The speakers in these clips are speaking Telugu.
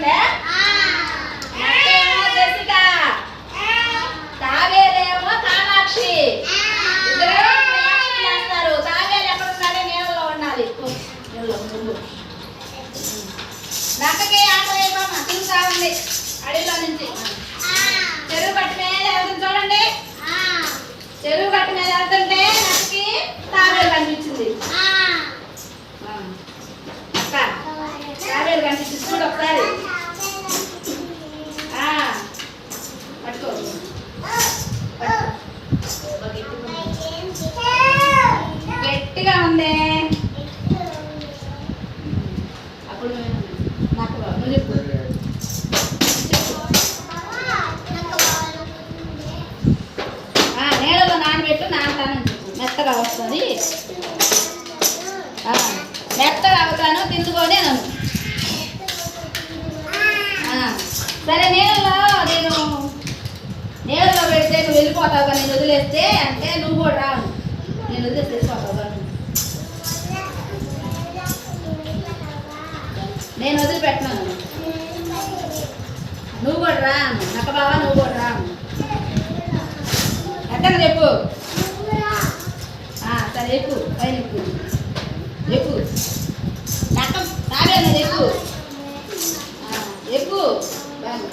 వస్తుందా? జసిక, తావేలేమో కామాక్షి. ఇద్దరు చేస్తారు. తావేలు ఎక్కడ ఉండాలి? నీళ్ళలో ఉండాలి. నక్కకి ఆటలేమో తిరుగుతా ఉంది అడవిలో నుంచి. చెరువు గట్టు మీద వెళ్తుంది చూడండి. చెరువు గట్టు మీద వెళ్తుంటే నక్కకి తావేలు కనిపించింది. తావేలు కనిపించింది చూడు ఒకసారి. పట్టుకో. గట్టిగా ఉంది. అప్పుడు నాకు నువ్వు చెప్పు. నీళ్ళలో నానబెట్టు, నానతానని చెప్పు. మెత్తగా వస్తుంది. మెత్తగా అవుతాను తిందుకొని నన్ను. సరే నీళ్ళలో పెడితే నువ్వు వెళ్ళిపోతావు. నేను వదిలేస్తే అంటే నువ్వు కూడా రాను. నేను వదిలేసి వెళ్ళిపోతావు. నేను వదిలిపెట్టినాను. నువ్వు కూడా రాను. నక్క బావా నువ్వు కూడా రాను. ఎక్కడ చెప్పు. సరే ఎక్కువ పైన ఎక్కువ ఎక్కువ. నక్క తాగేనా ఎక్కువ ఎక్కువ.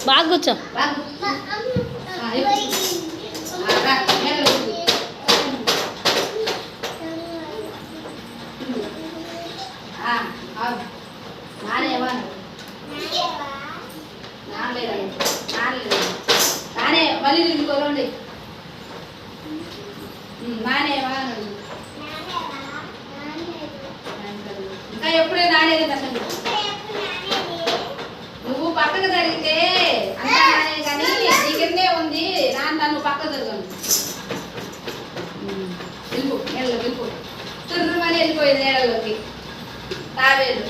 బాగా కూర్చో. నానే మళ్ళీ తిరుగుకోరండి. నానేవా ఇంకా ఎప్పుడే నానేది అసలు. నువ్వు పక్కకు జరిగితే అంతా నానే కానీ నీ కిందే ఉంది. నువ్వు పక్కకు జరగను. వెళ్ళిపో నీళ్ళలో వెళ్ళిపో. తుర్రుమని వెళ్ళిపోయింది నీళ్ళలోకి తావేలు.